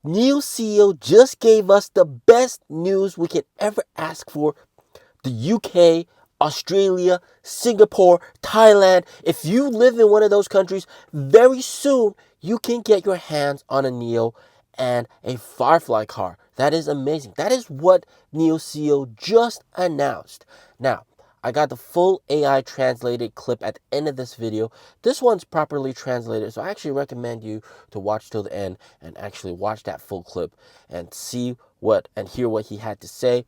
NIO CEO just gave us the best news we can ever ask for. The UK, Australia, Singapore, Thailand. If you live in one of those countries, very soon you can get your hands on a NIO and a Firefly car. That is amazing. That is what NIO CEO just announced. Now, I got the full AI translated clip at the end of this video. This one's properly translated, so I actually recommend you to watch till the end and actually watch that full clip and see what and hear what he had to say.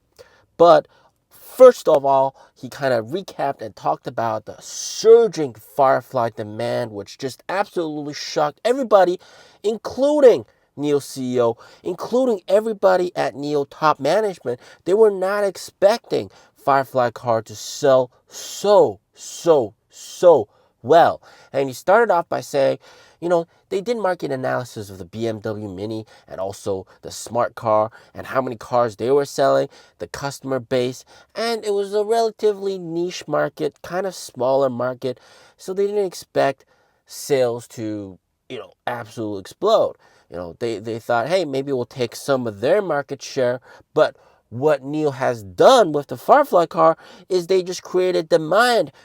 But first of all, he kind of recapped and talked about the surging Firefly demand, which just absolutely shocked everybody, including NIO CEO, including everybody at NIO top management. They were not expecting Firefly car to sell so well. And he started off by saying, they did market analysis of the BMW Mini and also the smart car and how many cars they were selling, the customer base, and it was a relatively niche market, kind of smaller market, so they didn't expect sales to, absolutely explode. They thought, hey, maybe we'll take some of their market share, but what NIO has done with the Firefly car is they just created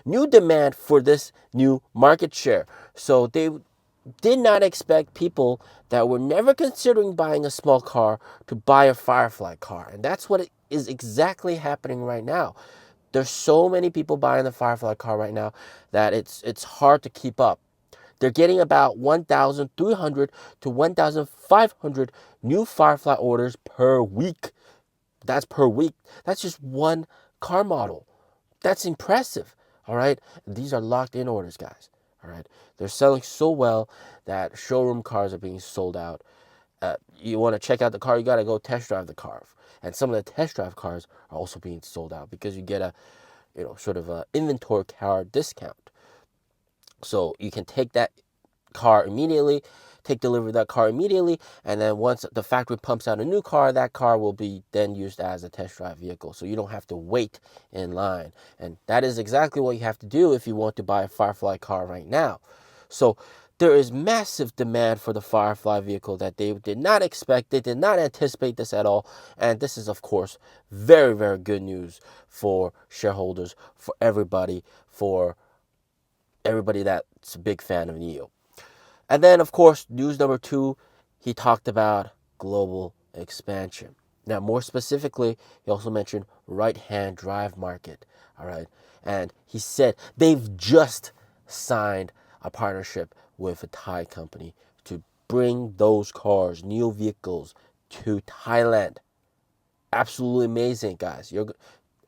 new demand for this new market share. So they did not expect people that were never considering buying a small car to buy a Firefly car. And that's what is exactly happening right now. There's so many people buying the Firefly car right now that it's hard to keep up. They're getting about 1,300 to 1,500 new Firefly orders per week. That's per week. That's just one car model. That's impressive. All right. These are locked in orders, guys. All right. They're selling so well that showroom cars are being sold out. You want to check out the car, you got to go test drive the car. And some of the test drive cars are also being sold out because you get a, sort of a inventory car discount. So you can take that car immediately, take delivery of that car immediately, and then once the factory pumps out a new car, that car will be then used as a test drive vehicle. So you don't have to wait in line. And that is exactly what you have to do if you want to buy a Firefly car right now. So there is massive demand for the Firefly vehicle that they did not expect. They did not anticipate this at all. And this is, of course, very, very good news for shareholders, for everybody that's a big fan of NIO. And then, of course, news number 2, he talked about global expansion. Now, more specifically, he also mentioned right-hand drive market. All right. And he said they've just signed a partnership with a Thai company to bring those cars, NIO vehicles, to Thailand. Absolutely amazing, guys.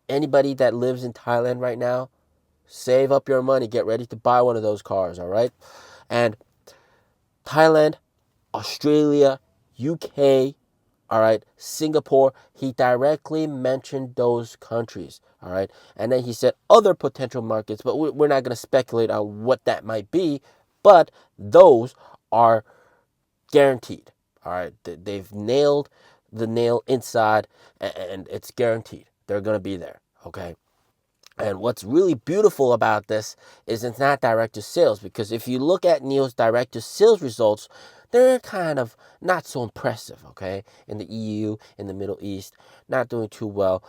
Anybody that lives in Thailand right now, save up your money. Get ready to buy one of those cars, all right? And Thailand, Australia, UK, all right, Singapore, he directly mentioned those countries, all right? And then he said other potential markets, but we're not going to speculate on what that might be, but those are guaranteed, all right? They've nailed the nail inside, and it's guaranteed. They're going to be there, okay? And what's really beautiful about this is it's not direct to sales, because if you look at NIO's direct to sales results, they're kind of not so impressive, okay? In the EU, in the Middle East, not doing too well,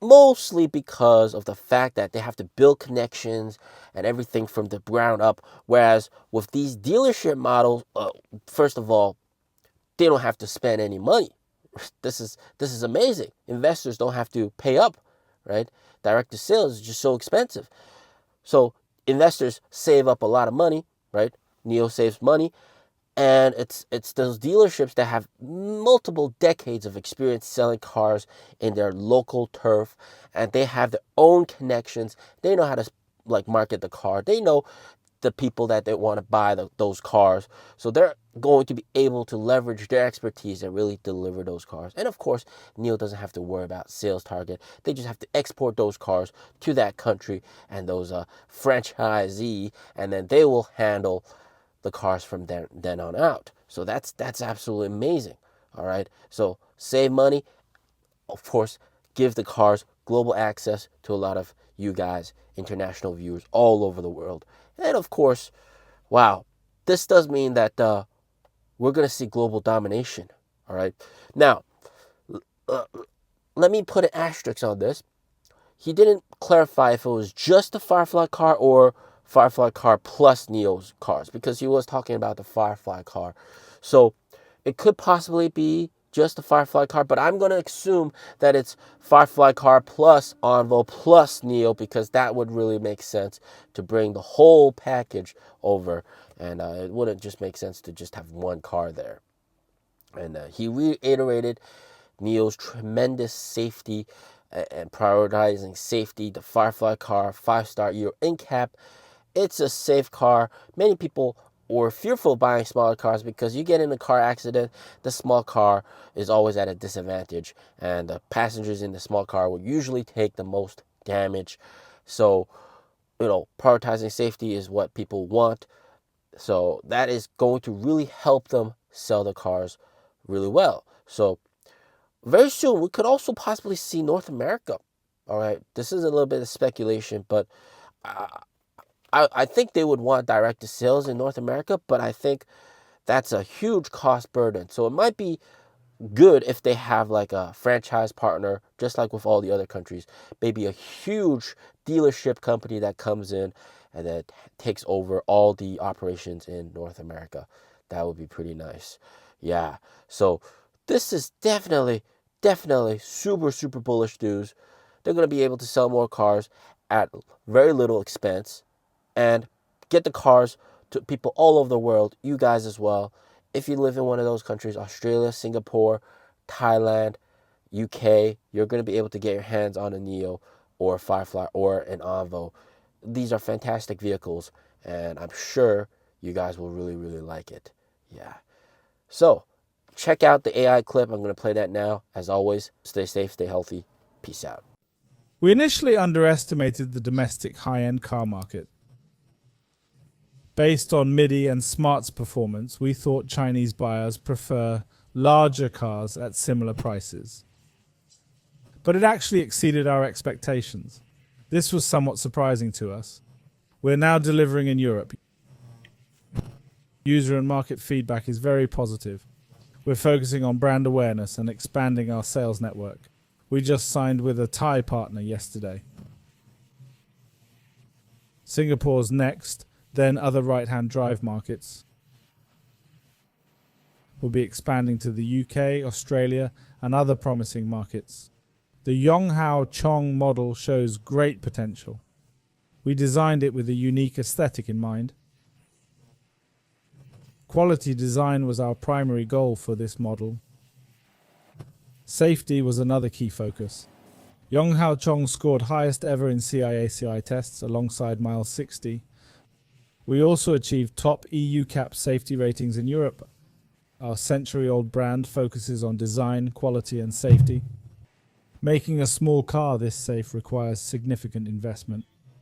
mostly because of the fact that they have to build connections and everything from the ground up. Whereas with these dealership models, first of all, they don't have to spend any money. This is amazing. Investors don't have to pay up, right? Direct to sales is just so expensive. So investors save up a lot of money, right? NIO saves money, and it's those dealerships that have multiple decades of experience selling cars in their local turf, and they have their own connections. They know how to market the car. They know the people that they want to buy those cars. So they're going to be able to leverage their expertise and really deliver those cars. And of course, NIO doesn't have to worry about sales target. They just have to export those cars to that country and those franchisee, and then they will handle the cars from then on out. So that's absolutely amazing. All right. So save money, of course, give the cars global access to a lot of you guys, international viewers all over the world. And of course, wow, this does mean that we're going to see global domination. All right. Now, uh, let me put an asterisk on this. He didn't clarify if it was just the Firefly car or Firefly car plus NIO's cars, because he was talking about the Firefly car. So it could possibly be just the Firefly car, but I'm going to assume that it's Firefly car plus Envo plus NIO, because that would really make sense to bring the whole package over, and it wouldn't just make sense to just have one car there. And he reiterated NIO's tremendous safety and prioritizing safety. The Firefly car, 5-star Euro NCAP. It's a safe car. Many people were fearful of buying smaller cars because you get in a car accident, the small car is always at a disadvantage, and the passengers in the small car will usually take the most damage. So, prioritizing safety is what people want. So that is going to really help them sell the cars really well. So very soon, we could also possibly see North America. All right, this is a little bit of speculation, but I think they would want direct to sales in North America, but I think that's a huge cost burden. So it might be good if they have like a franchise partner, just like with all the other countries, maybe a huge dealership company that comes in and that takes over all the operations in North America. That would be pretty nice. Yeah, so this is definitely super, super bullish news. They're going to be able to sell more cars at very little expense and get the cars to people all over the world, you guys as well. If you live in one of those countries, Australia, Singapore, Thailand, UK, you're going to be able to get your hands on a NIO or a Firefly or an Envo. These are fantastic vehicles, and I'm sure you guys will really, really like it. Yeah. So, check out the AI clip. I'm going to play that now. As always, stay safe, stay healthy. Peace out. We initially underestimated the domestic high-end car market. Based on MIDI and Smart's performance, we thought Chinese buyers prefer larger cars at similar prices. But it actually exceeded our expectations. This was somewhat surprising to us. We're now delivering in Europe. User and market feedback is very positive. We're focusing on brand awareness and expanding our sales network. We just signed with a Thai partner yesterday. Singapore's next, then other right-hand drive markets. We'll be expanding to the UK, Australia, and other promising markets. The Yonghao Chong model shows great potential. We designed it with a unique aesthetic in mind. Quality design was our primary goal for this model. Safety was another key focus. Yonghao Chong scored highest ever in CI/ACI tests alongside Miles 60. We also achieved top EU CAP safety ratings in Europe. Our century-old brand focuses on design, quality and safety. Making a small car this safe requires significant investment.